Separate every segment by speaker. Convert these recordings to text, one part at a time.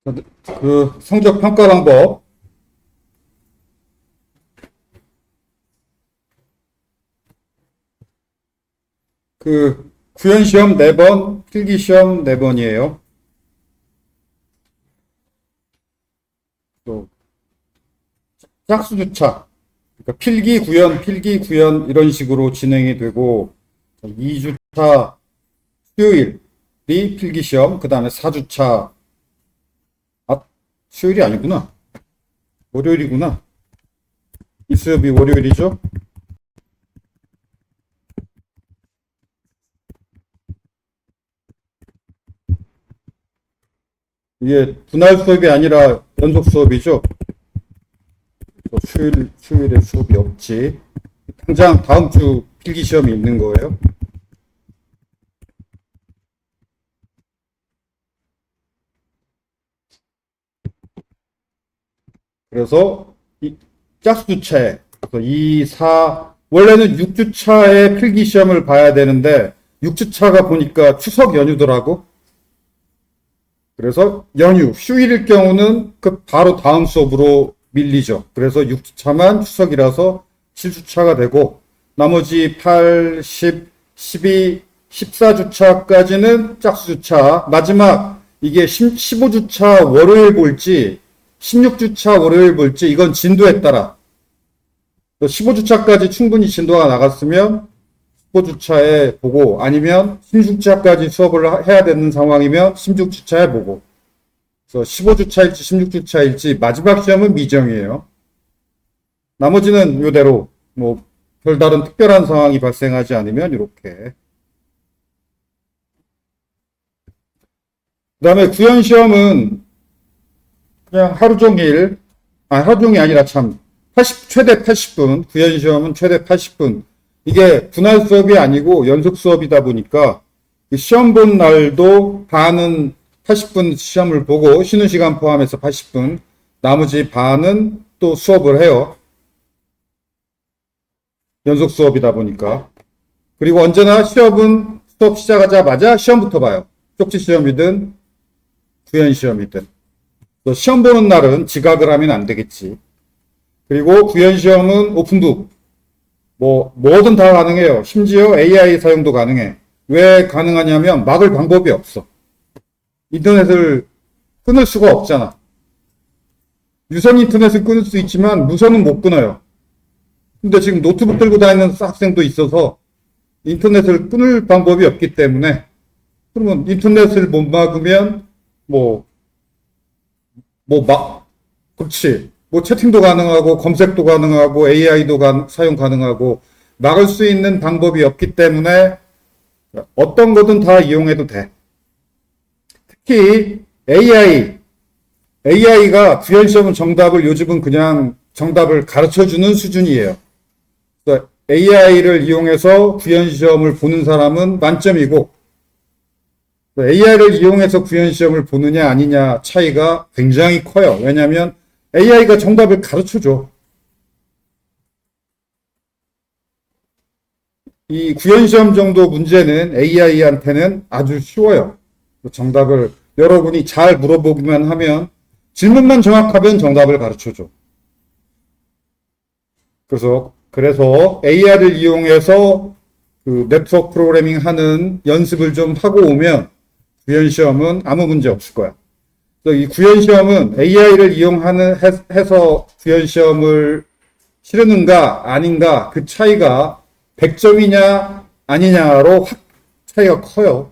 Speaker 1: 그 성적 평가 방법. 그 구현 시험 4번, 필기 시험 4번이에요. 또 짝수 주차. 그러니까 필기 구현 이런 식으로 진행이 되고 2주차 수요일이 필기 시험, 그다음에 4주차 수요일이 아니구나. 월요일이구나. 이 수업이 월요일이죠. 이게 분할 수업이 아니라 연속 수업이죠. 수요일에 수업이 없지. 당장 다음 주 필기 시험이 있는 거예요. 그래서 이 짝수주차에 2, 4 원래는 6주차에 필기 시험을 봐야 되는데 6주차가 보니까 추석 연휴더라고. 그래서 연휴, 휴일일 경우는 그 바로 다음 수업으로 밀리죠. 그래서 6주차만 추석이라서 7주차가 되고 나머지 8, 10, 12, 14주차까지는 짝수주차. 마지막 이게 15주차 월요일 볼지 16주차 월요일 볼지 이건 진도에 따라 15주차까지 충분히 진도가 나갔으면 15주차에 보고 아니면 16주차까지 수업을 해야 되는 상황이면 16주차에 보고 그래서 15주차일지 16주차일지 마지막 시험은 미정이에요. 나머지는 이대로 뭐 별다른 특별한 상황이 발생하지 않으면 이렇게. 그 다음에 구현 시험은 그냥 하루 종일 아니라 참 최대 80분, 구현 시험은 최대 80분. 이게 분할 수업이 아니고 연속 수업이다 보니까 시험 본 날도 반은 80분 시험을 보고 쉬는 시간 포함해서 80분, 나머지 반은 또 수업을 해요. 연속 수업이다 보니까. 그리고 언제나 시험은 수업 시작하자마자 시험부터 봐요. 쪽지 시험이든 구현 시험이든. 또 시험 보는 날은 지각을 하면 안 되겠지. 그리고 구현 시험은 오픈북. 뭐든 다 가능해요. 심지어 AI 사용도 가능해. 왜 가능하냐면 막을 방법이 없어. 인터넷을 끊을 수가 없잖아. 유선 인터넷을 끊을 수 있지만 무선은 못 끊어요. 근데 지금 노트북 들고 다니는 학생도 있어서 인터넷을 끊을 방법이 없기 때문에 그러면 인터넷을 못 막으면 그렇지. 채팅도 가능하고 검색도 가능하고 AI도 사용 가능하고 막을 수 있는 방법이 없기 때문에 어떤 거든 다 이용해도 돼. 특히 AI가 구현 시험 정답을 요즘은 그냥 정답을 가르쳐주는 수준이에요. 그러니까 AI를 이용해서 구현 시험을 보는 사람은 만점이고 AI를 이용해서 구현 시험을 보느냐 아니냐 차이가 굉장히 커요. 왜냐하면 AI가 정답을 가르쳐줘. 이 구현 시험 정도 문제는 AI한테는 아주 쉬워요. 정답을 여러분이 잘 물어보기만 하면 질문만 정확하면 정답을 가르쳐줘. 그래서 AI를 이용해서 그 네트워크 프로그래밍 하는 연습을 좀 하고 오면 구현 시험은 아무 문제 없을 거야. 이 구현 시험은 AI를 해서 구현 시험을 치르는가 아닌가 그 차이가 100점이냐 아니냐로 확 차이가 커요.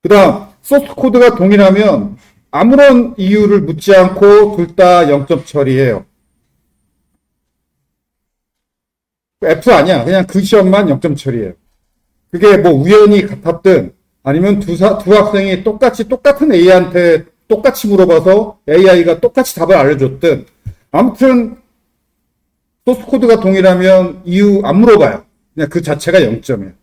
Speaker 1: 그 다음 소스 코드가 동일하면 아무런 이유를 묻지 않고 둘 다 0점 처리해요. F 아니야. 그냥 그 시험만 0점 처리해요. 그게 우연히 같았든 아니면 두 학생이 똑같은 A한테 똑같이 물어봐서 AI가 똑같이 답을 알려줬든 아무튼 소스 코드가 동일하면 이유 안 물어봐요. 그냥 그 자체가 0점이에요.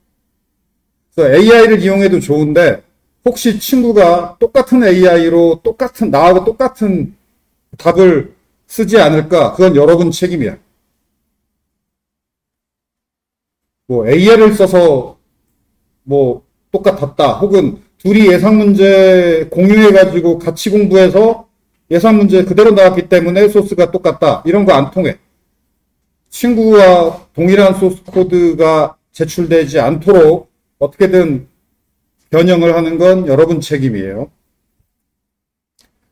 Speaker 1: 그래서 AI를 이용해도 좋은데 혹시 친구가 똑같은 AI로 나하고 똑같은 답을 쓰지 않을까? 그건 여러분 책임이야. AI를 써서 똑같았다. 혹은 둘이 예상 문제 공유해가지고 같이 공부해서 예상 문제 그대로 나왔기 때문에 소스가 똑같다. 이런 거 안 통해. 친구와 동일한 소스 코드가 제출되지 않도록 어떻게든 변형을 하는 건 여러분 책임이에요.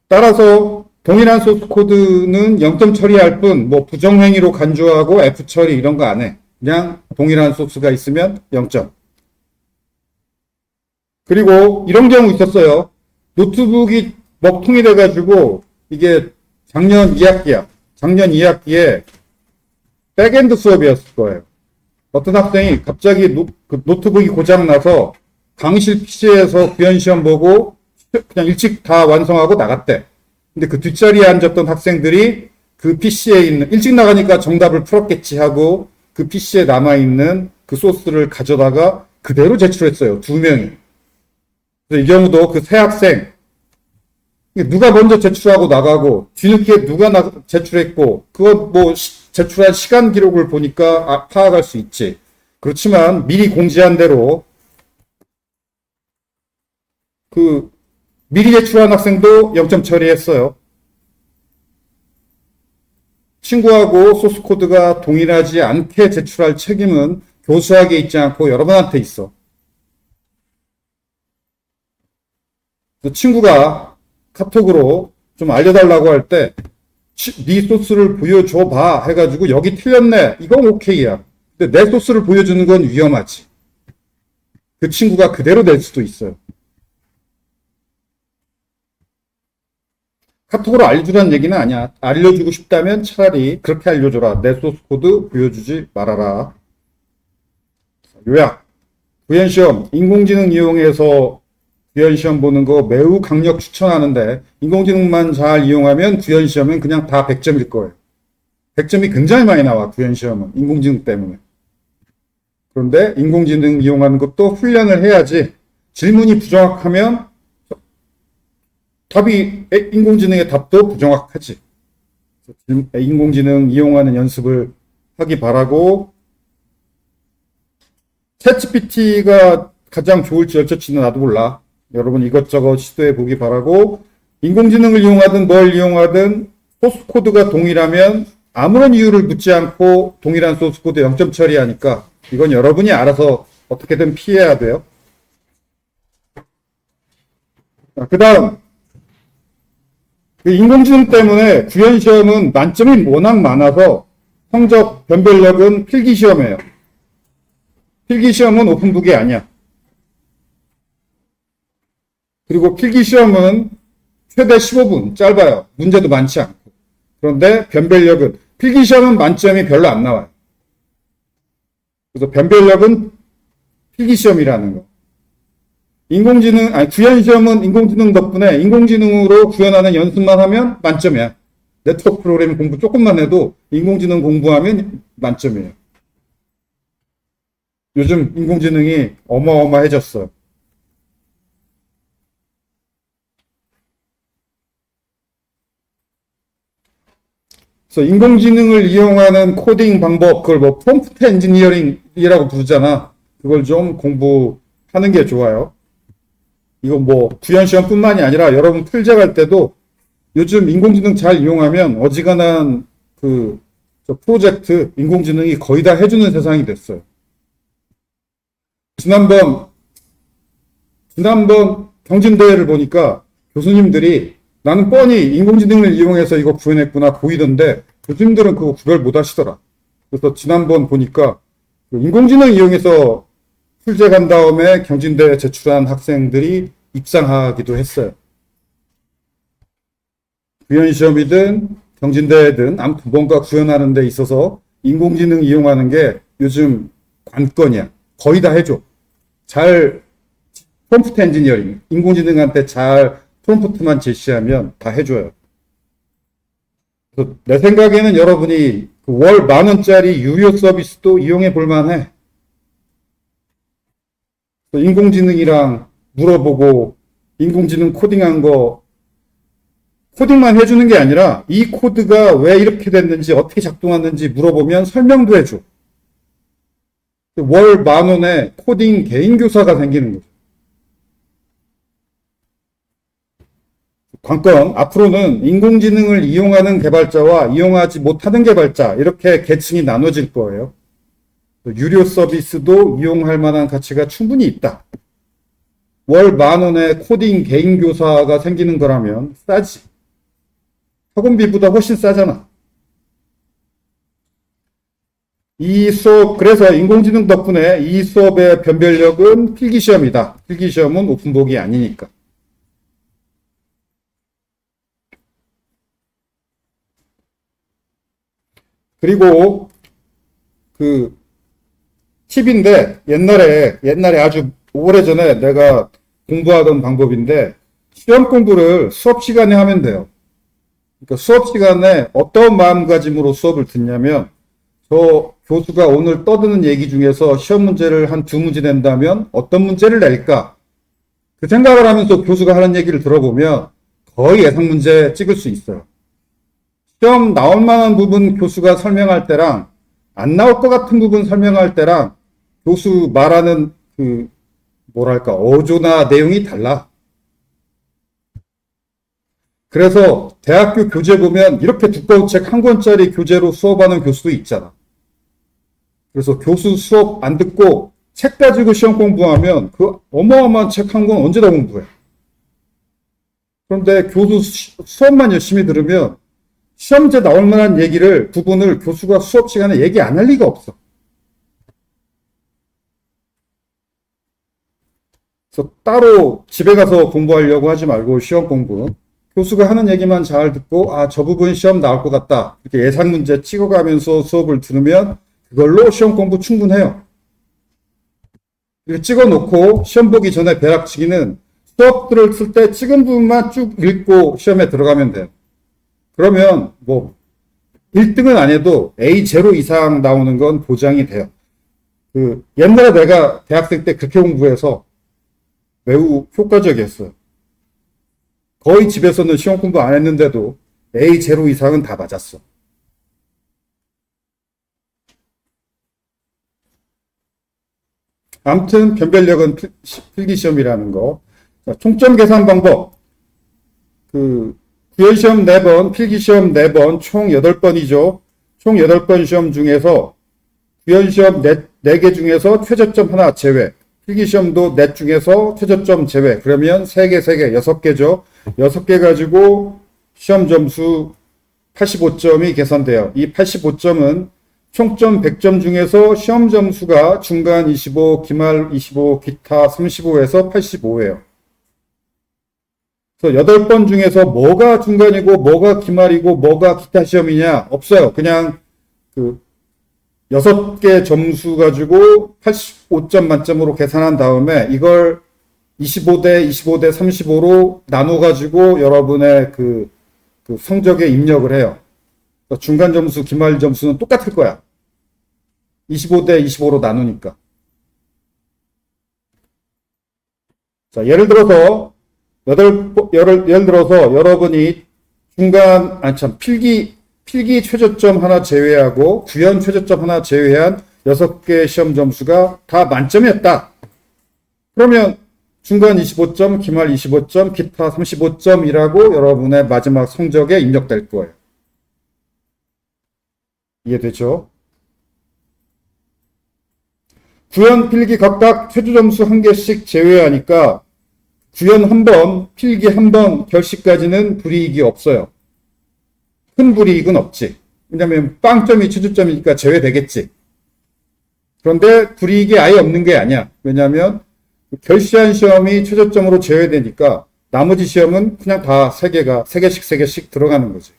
Speaker 1: 따라서 동일한 소스 코드는 0점 처리할 뿐, 뭐 부정행위로 간주하고 F 처리 이런 거 안 해. 그냥 동일한 소스가 있으면 0점. 그리고 이런 경우 있었어요. 노트북이 먹통이 돼가지고 이게 작년 2학기야. 작년 2학기에 백엔드 수업이었을 거예요. 어떤 학생이 갑자기 노트북이 고장나서 강의실 PC에서 구현시험 보고 그냥 일찍 다 완성하고 나갔대. 근데 그 뒷자리에 앉았던 학생들이 그 PC에 있는, 일찍 나가니까 정답을 풀었겠지 하고 그 PC에 남아있는 그 소스를 가져다가 그대로 제출했어요. 2명이. 그래서 이 경우도 그 세 학생, 누가 먼저 제출하고 나가고 뒤늦게 누가 제출했고 그거 뭐 제출한 시간 기록을 보니까 파악할 수 있지. 그렇지만 미리 공지한 대로 미리 제출한 학생도 0점 처리했어요. 친구하고 소스 코드가 동일하지 않게 제출할 책임은 교수에게 있지 않고 여러분한테 있어. 친구가 카톡으로 좀 알려달라고 할 때, 네 소스를 보여줘봐 해가지고 여기 틀렸네. 이건 오케이야. 근데 내 소스를 보여주는 건 위험하지. 그 친구가 그대로 낼 수도 있어요. 카톡으로 알려주라는 얘기는 아니야. 알려주고 싶다면 차라리 그렇게 알려줘라. 내 소스 코드 보여주지 말아라. 요약. 구현시험, 인공지능 이용해서 구현시험 보는 거 매우 강력 추천하는데 인공지능만 잘 이용하면 구현시험은 그냥 다 100점일 거예요. 100점이 굉장히 많이 나와. 구현시험은 인공지능 때문에. 그런데 인공지능 이용하는 것도 훈련을 해야지. 질문이 부정확하면 인공지능의 답도 부정확하지. 인공지능 이용하는 연습을 하기 바라고, 챗GPT가 가장 좋을지 어쩔지는 나도 몰라. 여러분 이것저것 시도해 보기 바라고, 인공지능을 이용하든 뭘 이용하든 소스 코드가 동일하면 아무런 이유를 묻지 않고 동일한 소스 코드 0점 처리하니까 이건 여러분이 알아서 어떻게든 피해야 돼요. 그 다음, 인공지능 때문에 구현시험은 만점이 워낙 많아서 성적 변별력은 필기시험이에요. 필기시험은 오픈북이 아니야. 그리고 필기시험은 최대 15분, 짧아요. 문제도 많지 않고. 그런데 변별력은, 필기시험은 만점이 별로 안 나와요. 그래서 변별력은 필기시험이라는 거. 구현시험은 인공지능 덕분에 인공지능으로 구현하는 연습만 하면 만점이야. 네트워크 프로그램 공부 조금만 해도 인공지능 공부하면 만점이에요. 요즘 인공지능이 어마어마해졌어요. 그래서 인공지능을 이용하는 코딩 방법, 그걸 뭐 프롬프트 엔지니어링이라고 부르잖아. 그걸 좀 공부하는 게 좋아요. 이건 뭐 구현시험뿐만이 아니라 여러분 풀제할 때도 요즘 인공지능 잘 이용하면 어지간한 프로젝트 인공지능이 거의 다 해주는 세상이 됐어요. 지난번 경진대회를 보니까 교수님들이 나는 뻔히 인공지능을 이용해서 이거 구현했구나 보이던데 교수님들은 그거 구별 못 하시더라. 그래서 지난번 보니까 인공지능 이용해서 풀제 간 다음에 경진대회 제출한 학생들이 입상하기도 했어요. 구현시험이든 경진대회든 아무튼 뭔가 구현하는 데 있어서 인공지능 이용하는 게 요즘 관건이야. 거의 다 해줘. 잘 프롬프트 엔지니어링, 인공지능한테 잘 프롬프트만 제시하면 다 해줘요. 그래서 내 생각에는 여러분이 월 10,000원짜리 유료 서비스도 이용해 볼 만해. 인공지능이랑 물어보고 인공지능 코딩한 거 코딩만 해주는 게 아니라 이 코드가 왜 이렇게 됐는지 어떻게 작동하는지 물어보면 설명도 해줘. 월 10,000원에 코딩 개인 교사가 생기는 거죠. 관건 앞으로는 인공지능을 이용하는 개발자와 이용하지 못하는 개발자 이렇게 계층이 나눠질 거예요. 유료 서비스도 이용할 만한 가치가 충분히 있다. 월 10,000원에 코딩 개인 교사가 생기는 거라면 싸지. 학원비보다 훨씬 싸잖아. 이 수업, 그래서 인공지능 덕분에 이 수업의 변별력은 필기시험이다. 필기시험은 오픈북이 아니니까. 그리고 그 팁인데 옛날에 아주 오래전에 내가 공부하던 방법인데 시험 공부를 수업 시간에 하면 돼요. 그러니까 수업 시간에 어떤 마음가짐으로 수업을 듣냐면 저 교수가 오늘 떠드는 얘기 중에서 시험 문제를 한 2문제 낸다면 어떤 문제를 낼까? 그 생각을 하면서 교수가 하는 얘기를 들어보면 거의 예상 문제 찍을 수 있어요. 시험 나올 만한 부분 교수가 설명할 때랑 안 나올 것 같은 부분 설명할 때랑 교수 말하는 그 뭐랄까 어조나 내용이 달라. 그래서 대학교 교재 보면 이렇게 두꺼운 책 한 권짜리 교재로 수업하는 교수도 있잖아. 그래서 교수 수업 안 듣고 책 가지고 시험 공부하면 그 어마어마한 책 한 권 언제 다 공부해. 그런데 교수 수업만 열심히 들으면 시험제 나올 만한 부분을 교수가 수업 시간에 얘기 안 할 리가 없어. 그래서 따로 집에 가서 공부하려고 하지 말고 시험 공부. 교수가 하는 얘기만 잘 듣고 저 부분 시험 나올 것 같다. 이렇게 예상 문제 찍어가면서 수업을 들으면 그걸로 시험 공부 충분해요. 이렇게 찍어놓고 시험 보기 전에 벼락치기는 수업들을 쓸 때 찍은 부분만 쭉 읽고 시험에 들어가면 돼요. 그러면 1등은 안 해도 A0 이상 나오는 건 보장이 돼요. 옛날에 내가 대학생 때 그렇게 공부해서 매우 효과적이었어요. 거의 집에서는 시험 공부 안 했는데도 A0 이상은 다 맞았어. 아무튼 변별력은 필기시험이라는 거. 총점 계산 방법. 구현시험 4번, 필기시험 4번, 총 8번이죠. 총 8번 시험 중에서 구현시험 4개 중에서 최저점 하나 제외. 필기시험도 4 중에서 최저점 제외. 그러면 3개, 6개죠. 6개 가지고 시험 점수 85점이 계산돼요. 이 85점은 총점 100점 중에서 시험 점수가 중간 25, 기말 25, 기타 35에서 85예요. 그래서 8번 중에서 뭐가 중간이고 뭐가 기말이고 뭐가 기타 시험이냐 없어요. 그냥 6개 점수 가지고 85점 만점으로 계산한 다음에 이걸 25대 35로 나눠 가지고 여러분의 그 성적에 입력을 해요. 그러니까 중간 점수, 기말 점수는 똑같을 거야. 25대 25로 나누니까. 자, 예를 들어서 여러분이 필기 최저점 하나 제외하고 구현 최저점 하나 제외한 6개 시험 점수가 다 만점이었다. 그러면 중간 25점, 기말 25점, 기타 35점이라고 여러분의 마지막 성적에 입력될 거예요. 이해되죠? 구현, 필기 각각 최저 점수 1개씩 제외하니까 구현 1번, 필기 1번, 결시까지는 불이익이 없어요. 큰 불이익은 없지. 왜냐면 빵점이 최저점이니까 제외되겠지. 그런데 불이익이 아예 없는 게 아니야. 왜냐하면 결시한 시험이 최저점으로 제외되니까 나머지 시험은 그냥 다 3개씩 들어가는 거지.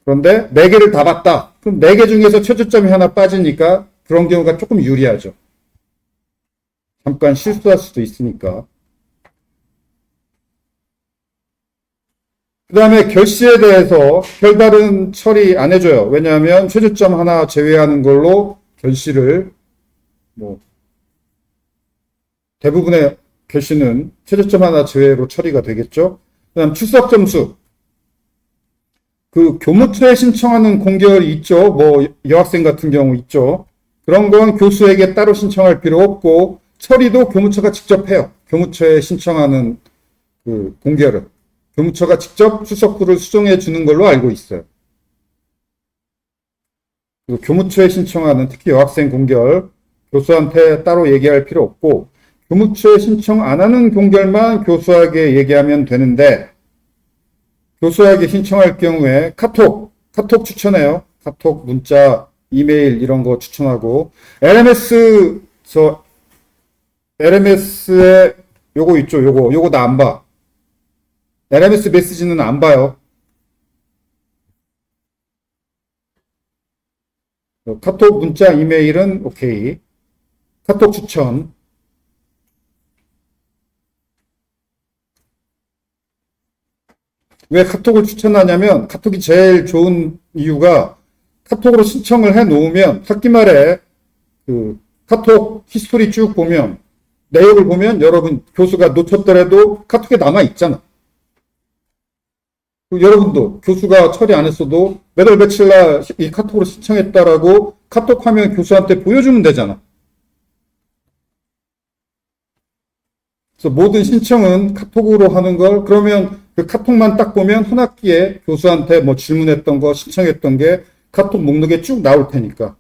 Speaker 1: 그런데 4개를 다 봤다. 그럼 4개 중에서 최저점이 하나 빠지니까 그런 경우가 조금 유리하죠. 잠깐 실수할 수도 있으니까. 그 다음에 결시에 대해서 별다른 처리 안 해줘요. 왜냐하면 최저점 하나 제외하는 걸로 결시를 대부분의 결시는 최저점 하나 제외로 처리가 되겠죠. 그 다음 출석 점수. 교무처에 신청하는 공결이 있죠. 여학생 같은 경우 있죠. 그런 건 교수에게 따로 신청할 필요 없고 처리도 교무처가 직접 해요. 교무처에 신청하는 공결은. 교무처가 직접 출석부를 수정해 주는 걸로 알고 있어요. 그리고 교무처에 신청하는 특히 여학생 공결 교수한테 따로 얘기할 필요 없고 교무처에 신청 안 하는 공결만 교수에게 얘기하면 되는데 교수에게 신청할 경우에 카톡 추천해요. 카톡, 문자, 이메일 이런 거 추천하고 LMS에 요거 있죠. 요거 나 안 봐. LMS 메시지는 안 봐요. 카톡, 문자, 이메일은 오케이. 카톡 추천. 왜 카톡을 추천하냐면 카톡이 제일 좋은 이유가 카톡으로 신청을 해 놓으면 학기 말에 그 카톡 히스토리 쭉 보면 내역을 보면 여러분 교수가 놓쳤더라도 카톡에 남아 있잖아. 여러분도 교수가 처리 안 했어도 몇 월 며칠 날 이 카톡으로 신청했다라고 카톡 화면 교수한테 보여주면 되잖아. 그래서 모든 신청은 카톡으로 하는 걸 그러면 그 카톡만 딱 보면 한 학기에 교수한테 뭐 질문했던 거 신청했던 게 카톡 목록에 쭉 나올 테니까.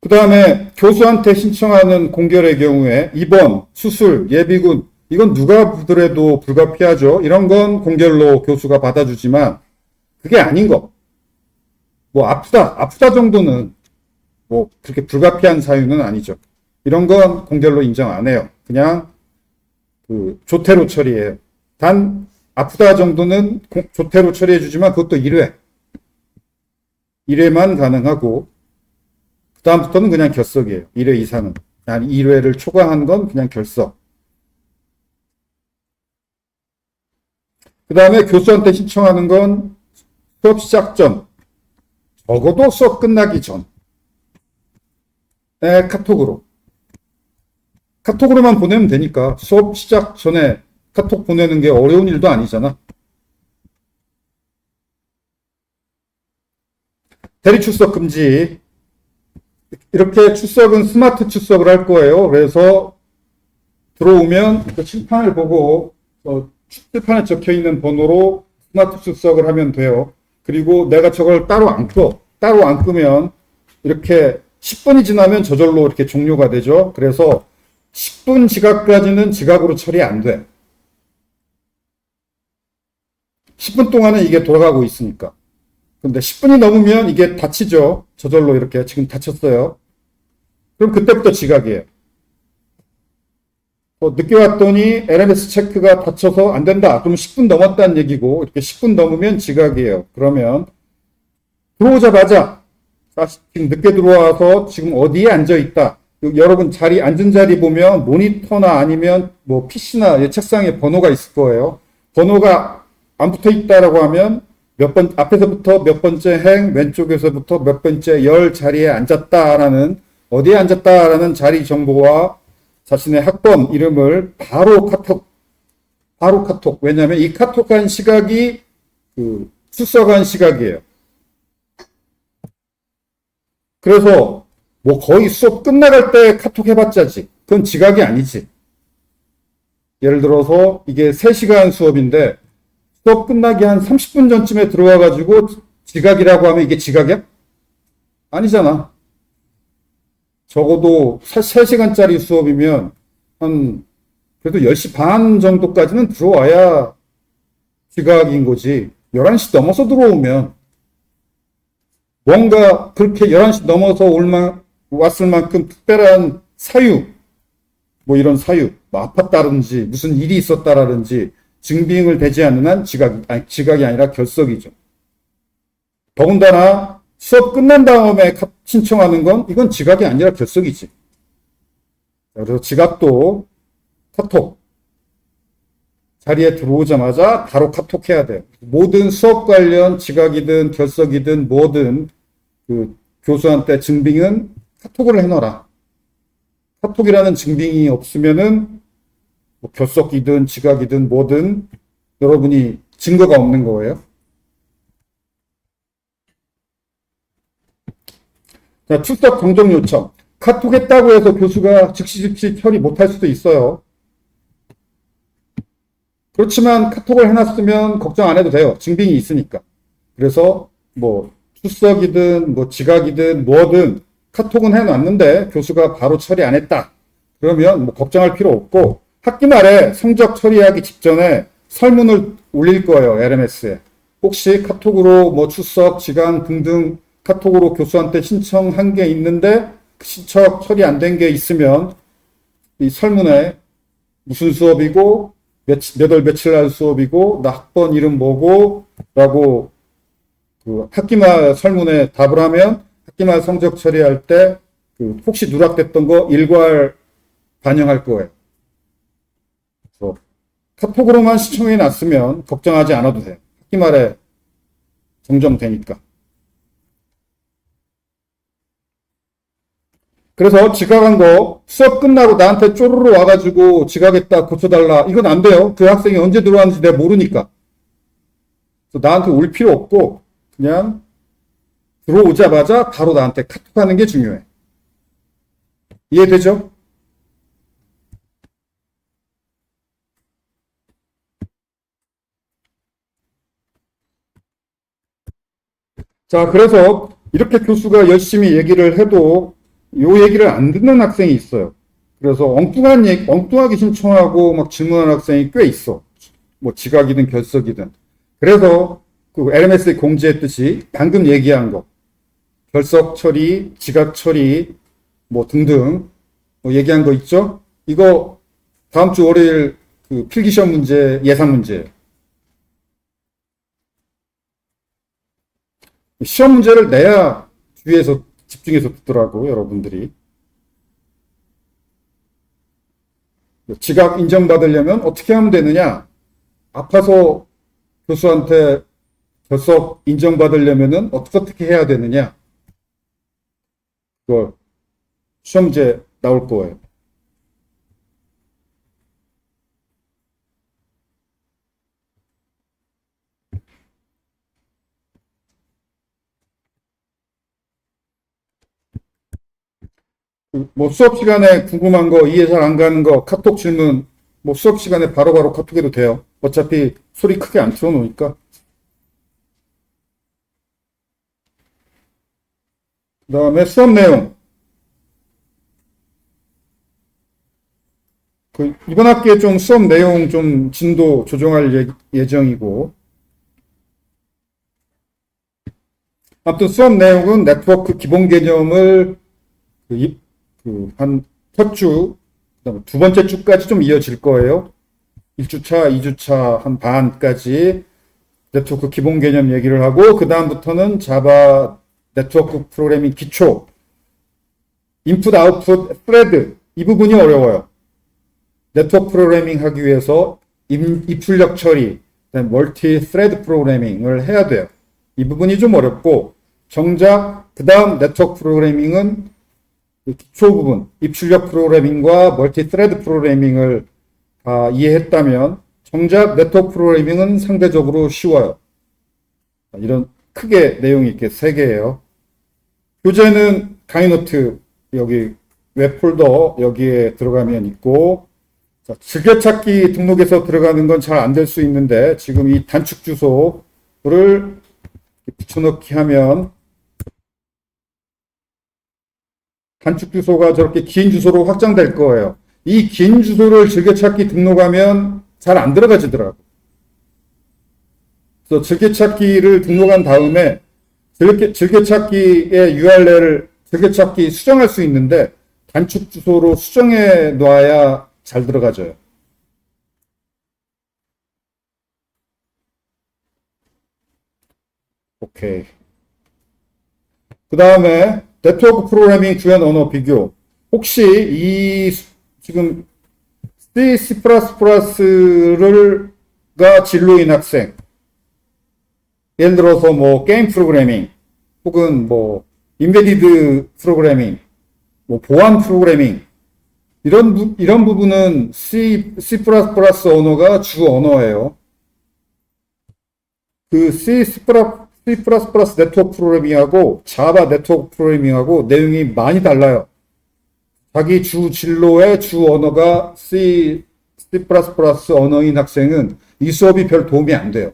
Speaker 1: 그 다음에 교수한테 신청하는 공결의 경우에 입원, 수술, 예비군 이건 누가 보더라도 불가피하죠. 이런 건 공결로 교수가 받아주지만 그게 아닌 거. 뭐 아프다 정도는 뭐 그렇게 불가피한 사유는 아니죠. 이런 건 공결로 인정 안 해요. 그냥 그 조퇴로 처리해요. 단 아프다 정도는 조퇴로 처리해 주지만 그것도 1회만 가능하고 그 다음부터는 그냥 결석이에요. 1회 이상은. 아니 1회를 초과한 건 그냥 결석. 그 다음에 교수한테 신청하는 건 수업 시작 전, 적어도 수업 끝나기 전에 카톡으로만 보내면 되니까 수업 시작 전에 카톡 보내는 게 어려운 일도 아니잖아. 대리 출석 금지. 이렇게 출석은 스마트 출석을 할 거예요. 그래서 들어오면 그 칠판을 보고 칠판에 적혀 있는 번호로 스마트 출석을 하면 돼요. 그리고 내가 저걸 따로 안 끄. 따로 안 끄면 이렇게 10분이 지나면 저절로 이렇게 종료가 되죠. 그래서 10분 지각까지는 지각으로 처리 안 돼. 10분 동안은 이게 돌아가고 있으니까. 근데 10분이 넘으면 이게 닫히죠. 저절로 이렇게 지금 닫혔어요. 그럼 그때부터 지각이에요. 늦게 왔더니 LMS 체크가 닫혀서 안 된다. 그럼 10분 넘었다는 얘기고 이렇게 10분 넘으면 지각이에요. 그러면 들어오자마자 지금 늦게 들어와서 지금 어디에 앉아 있다. 여러분 앉은 자리 보면 모니터나 아니면 뭐 PC나 책상에 번호가 있을 거예요. 번호가 안 붙어 있다라고 하면 앞에서부터 몇 번째 행, 왼쪽에서부터 몇 번째 열 자리에 앉았다라는, 어디에 앉았다라는 자리 정보와 자신의 학번 이름을 바로 카톡. 왜냐하면 이 카톡한 시각이 출석한 시각이에요. 그래서 뭐 거의 수업 끝나갈 때 카톡 해봤자지. 그건 지각이 아니지. 예를 들어서 이게 3시간 수업인데 수업 끝나기 한 30분 전쯤에 들어와가지고 지각이라고 하면 이게 지각이야? 아니잖아. 적어도 3시간짜리 수업이면 한 그래도 10시 반 정도까지는 들어와야 지각인 거지. 11시 넘어서 들어오면 뭔가 그렇게 11시 넘어서 왔을 만큼 특별한 사유, 뭐 이런 사유, 뭐 아팠다든지 무슨 일이 있었다라든지 증빙을 되지 않는 한 지각이 아니라 결석이죠. 더군다나 수업 끝난 다음에 신청하는 건 이건 지각이 아니라 결석이지. 그래서 지각도 카톡. 자리에 들어오자마자 바로 카톡해야 돼요. 모든 수업 관련 지각이든 결석이든 뭐든 그 교수한테 증빙은 카톡으로 해놔라. 카톡이라는 증빙이 없으면은 뭐 결석이든 지각이든 뭐든 여러분이 증거가 없는 거예요. 자, 출석 정정 요청. 카톡 했다고 해서 교수가 즉시 처리 못할 수도 있어요. 그렇지만 카톡을 해놨으면 걱정 안 해도 돼요. 증빙이 있으니까. 그래서 뭐 출석이든 뭐 지각이든 뭐든 카톡은 해놨는데 교수가 바로 처리 안 했다. 그러면 뭐 걱정할 필요 없고 학기 말에 성적 처리하기 직전에 설문을 올릴 거예요. LMS에. 혹시 카톡으로 뭐 출석, 지각 등등 카톡으로 교수한테 신청한 게 있는데 신청 처리 안 된 게 있으면 이 설문에 무슨 수업이고 몇 월 며칠 날 수업이고 나 학번 이름 뭐고 라고 그 학기말 설문에 답을 하면 학기말 성적 처리할 때 그 혹시 누락됐던 거 일괄 반영할 거예요. 그래서 카톡으로만 신청해 놨으면 걱정하지 않아도 돼요. 학기말에 정정되니까. 그래서 지각한 거 수업 끝나고 나한테 쪼르르 와가지고 지각했다 고쳐달라 이건 안 돼요. 그 학생이 언제 들어왔는지 내가 모르니까. 그래서 나한테 올 필요 없고 그냥 들어오자마자 바로 나한테 카톡하는 게 중요해. 이해되죠? 자, 그래서 이렇게 교수가 열심히 얘기를 해도 요 얘기를 안 듣는 학생이 있어요. 그래서 엉뚱하게 신청하고 막 질문하는 학생이 꽤 있어. 뭐 지각이든 결석이든. 그래서 그 LMS에 공지했듯이 방금 얘기한 거, 결석 처리, 지각 처리, 뭐 등등 뭐 얘기한 거 있죠? 이거 다음 주 월요일 그 필기시험 문제, 예상 문제예요. 시험 문제를 내야 주위에서 집중해서 듣더라고, 여러분들이. 지각 인정받으려면 어떻게 하면 되느냐? 아파서 교수한테 결석 인정받으려면은 어떻게 해야 되느냐? 그걸 시험 문제 나올 거예요. 뭐 수업 시간에 궁금한 거, 이해 잘 안 가는 거, 카톡 질문, 뭐 수업 시간에 바로바로 카톡해도 돼요. 어차피 소리 크게 안 틀어놓으니까. 그 다음에 수업 내용. 이번 학기에 좀 수업 내용 좀 진도 조정할 예정이고. 아무튼 수업 내용은 네트워크 기본 개념을 한 첫 주, 그다음에 두 번째 주까지 좀 이어질 거예요. 1주차, 2주차 한 반까지 네트워크 기본 개념 얘기를 하고 그 다음부터는 자바 네트워크 프로그래밍 기초, 인풋, 아웃풋, 스레드 이 부분이 어려워요. 네트워크 프로그래밍 하기 위해서 입출력 처리, 멀티 스레드 프로그래밍을 해야 돼요. 이 부분이 좀 어렵고 정작 그 다음 네트워크 프로그래밍은 기초 부분, 입출력 프로그래밍과 멀티 스레드 프로그래밍을 다 이해했다면 정작 네트워크 프로그래밍은 상대적으로 쉬워요. 이런 크게 내용이 이렇게 세 개예요. 교재는 강의 노트 여기 웹 폴더 여기에 들어가면 있고 자, 즐겨찾기 등록해서 들어가는 건 잘 안 될 수 있는데 지금 이 단축 주소를 붙여넣기 하면 단축 주소가 저렇게 긴 주소로 확장될 거예요. 이 긴 주소를 즐겨찾기 등록하면 잘 안 들어가지더라고. 그래서 즐겨찾기를 등록한 다음에 즐겨찾기의 URL을 즐겨찾기 수정할 수 있는데 단축 주소로 수정해 놔야 잘 들어가져요. 오케이. 그 다음에 네트워크 프로그래밍 주요 언어 비교. 혹시 이 지금 C++가 진로인 학생, 예를 들어서 뭐 게임 프로그래밍, 혹은 뭐 인베디드 프로그래밍, 뭐 보안 프로그래밍 이런 부분은 C++ 언어가 주 언어예요. 그 C++ 네트워크 프로그래밍하고 자바 네트워크 프로그래밍하고 내용이 많이 달라요. 자기 주 진로의 주 언어가 C++ 언어인 학생은 이 수업이 별 도움이 안 돼요.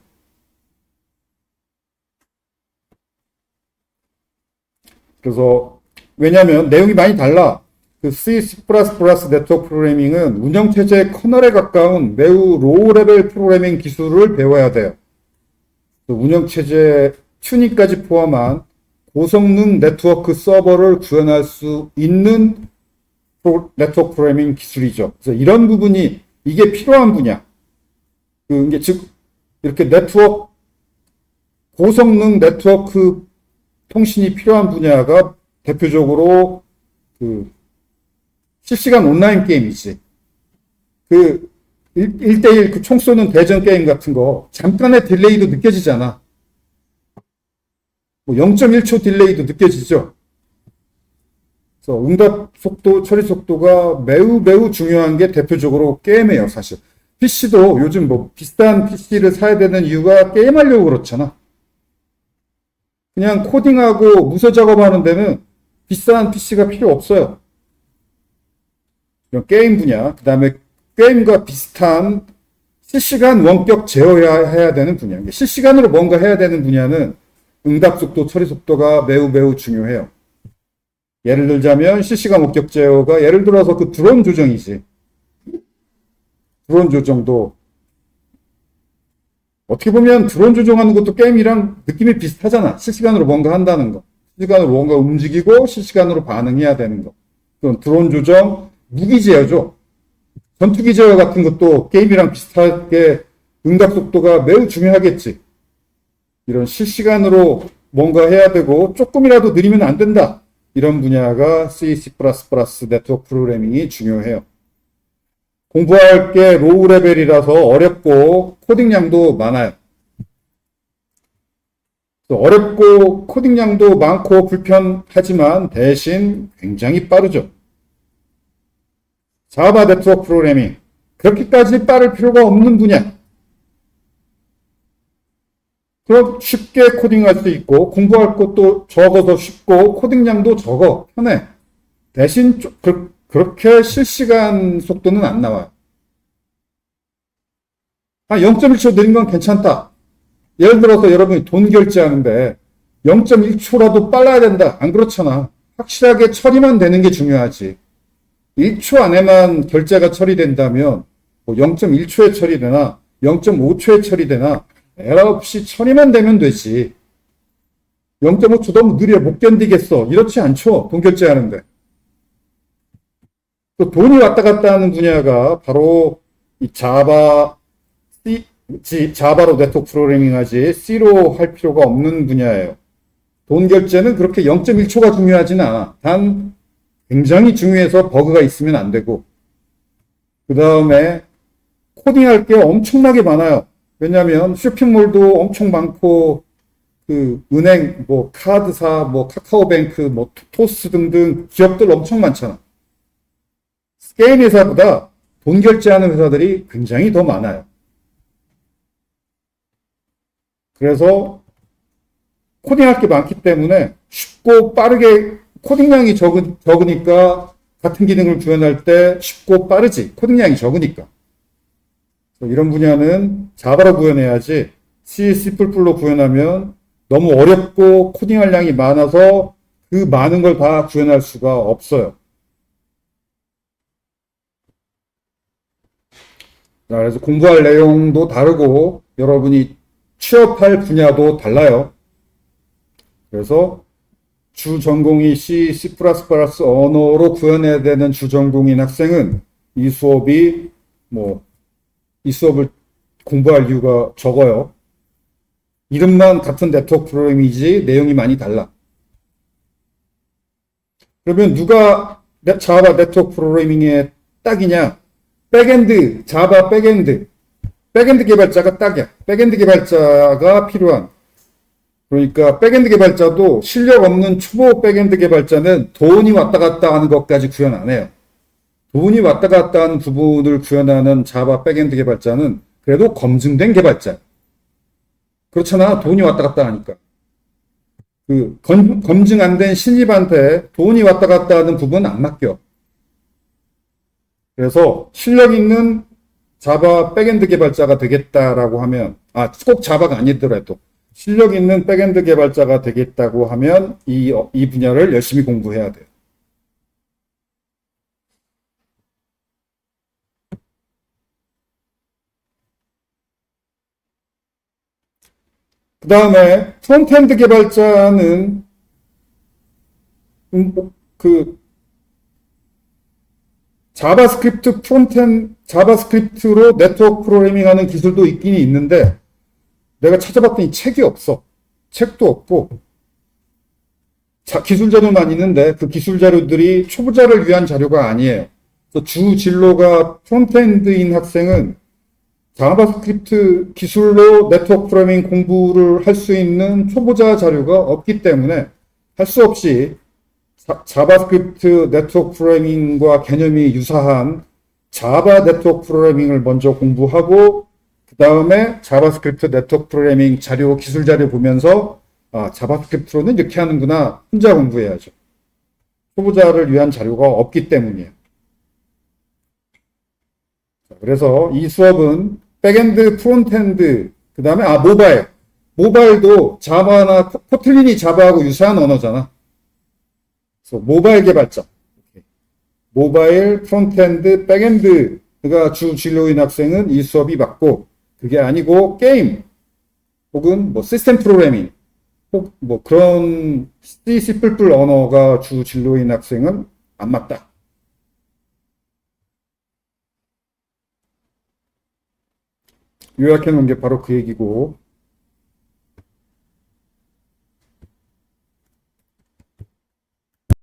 Speaker 1: 그래서 왜냐하면 내용이 많이 달라. 그 C++ 네트워크 프로그래밍은 운영체제의 커널에 가까운 매우 로우 레벨 프로그래밍 기술을 배워야 돼요. 운영체제 튜닝까지 포함한 고성능 네트워크 서버를 구현할 수 있는 네트워크 프로그래밍 기술이죠. 그래서 이런 부분이 이게 필요한 분야. 이게 즉 이렇게 고성능 네트워크 통신이 필요한 분야가 대표적으로 실시간 온라인 게임이지. 1대1 총 쏘는 대전 게임 같은 거 잠깐의 딜레이도 느껴지잖아. 0.1초 딜레이도 느껴지죠. 그래서 응답 속도, 처리 속도가 매우 중요한 게 대표적으로 게임이에요, 사실. PC도 요즘 비싼 PC를 사야 되는 이유가 게임하려고 그렇잖아. 그냥 코딩하고 문서 작업하는 데는 비싼 PC가 필요 없어요. 이런 게임 분야, 그 다음에 게임과 비슷한 실시간 원격 제어해야 되는 분야. 실시간으로 뭔가 해야 되는 분야는 응답 속도, 처리 속도가 매우 중요해요. 예를 들자면 실시간 원격 제어가 예를 들어서 그 드론 조정이지. 드론 조정도 어떻게 보면 드론 조정하는 것도 게임이랑 느낌이 비슷하잖아. 실시간으로 뭔가 한다는 거. 실시간으로 뭔가 움직이고 실시간으로 반응해야 되는 거. 그런 드론 조정, 무기 제어죠. 전투기 제어 같은 것도 게임이랑 비슷하게 응답 속도가 매우 중요하겠지. 이런 실시간으로 뭔가 해야 되고 조금이라도 느리면 안 된다. 이런 분야가 C++ 네트워크 프로그래밍이 중요해요. 공부할 게 로우 레벨이라서 어렵고 코딩량도 많아요. 어렵고 코딩량도 많고 불편하지만 대신 굉장히 빠르죠. 자바 네트워크 프로그래밍. 그렇게까지 빠를 필요가 없는 분야. 그럼 쉽게 코딩할 수 있고 공부할 것도 적어서 쉽고 코딩량도 적어. 편해. 대신 그렇게 실시간 속도는 안 나와요. 0.1초 느린 건 괜찮다. 예를 들어서 여러분이 돈 결제하는데 0.1초라도 빨라야 된다. 안 그렇잖아. 확실하게 처리만 되는 게 중요하지. 1초 안에만 결제가 처리된다면 0.1초에 처리되나 0.5초에 처리되나 에러 없이 처리만 되면 되지. 0.5초 너무 느려 못 견디겠어. 이렇지 않죠. 돈 결제하는데. 또 돈이 왔다 갔다 하는 분야가 바로 이 자바로 네트워크 프로그래밍 하지 C로 할 필요가 없는 분야예요. 돈 결제는 그렇게 0.1초가 중요하진 않아. 단 굉장히 중요해서 버그가 있으면 안 되고 그 다음에 코딩할 게 엄청나게 많아요. 왜냐하면 쇼핑몰도 엄청 많고 그 은행, 카드사, 카카오뱅크, 토스 등등 기업들 엄청 많잖아. 게임 회사보다 돈 결제하는 회사들이 굉장히 더 많아요. 그래서 코딩할 게 많기 때문에 쉽고 빠르게 코딩량이 적으니까 같은 기능을 구현할 때 쉽고 빠르지. 코딩량이 적으니까. 이런 분야는 자바로 구현해야지 C++로 구현하면 너무 어렵고 코딩할 양이 많아서 그 많은 걸 다 구현할 수가 없어요. 그래서 공부할 내용도 다르고 여러분이 취업할 분야도 달라요. 그래서 주 전공이 C++ 언어로 구현해야 되는 주 전공인 학생은 이 수업을 공부할 이유가 적어요. 이름만 같은 네트워크 프로그래밍이지 내용이 많이 달라. 그러면 누가 자바 네트워크 프로그래밍에 딱이냐? 백엔드, 자바 백엔드 개발자가 딱이야. 백엔드 개발자가 필요한. 그러니까 백엔드 개발자도 실력 없는 초보 백엔드 개발자는 돈이 왔다 갔다 하는 것까지 구현 안 해요. 돈이 왔다 갔다 하는 부분을 구현하는 자바 백엔드 개발자는 그래도 검증된 개발자. 그렇잖아. 돈이 왔다 갔다 하니까. 검증 안 된 신입한테 돈이 왔다 갔다 하는 부분은 안 맡겨. 그래서 실력 있는 자바 백엔드 개발자가 되겠다라고 하면, 꼭 자바가 아니더라도 실력 있는 백엔드 개발자가 되겠다고 하면 이 분야를 열심히 공부해야 돼요. 그 다음에 프론트엔드 개발자는 그 자바스크립트로 네트워크 프로그래밍하는 기술도 있긴 있는데 내가 찾아봤더니 책이 없어. 책도 없고 기술 자료만 있는데 그 기술 자료들이 초보자를 위한 자료가 아니에요. 주 진로가 프론트엔드인 학생은 자바스크립트 기술로 네트워크 프로그래밍 공부를 할 수 있는 초보자 자료가 없기 때문에 할 수 없이 자바스크립트 네트워크 프로그래밍과 개념이 유사한 자바 네트워크 프로그래밍을 먼저 공부하고 그 다음에 자바스크립트 네트워크 프로그래밍 자료, 기술 자료 보면서 자바스크립트로는 이렇게 하는구나 혼자 공부해야죠. 초보자를 위한 자료가 없기 때문이에요. 그래서 이 수업은 백엔드, 프론트엔드, 그 다음에 모바일. 모바일도 자바나 코틀린이 자바하고 유사한 언어잖아. 그래서 모바일 개발자. 모바일, 프론트엔드, 백엔드가 주 진로인 학생은 이 수업이 맞고 그게 아니고 게임 혹은 시스템 프로그래밍 혹 그런 C++ 언어가 주 진로인 학생은 안 맞다. 요약해 놓은 게 바로 그 얘기고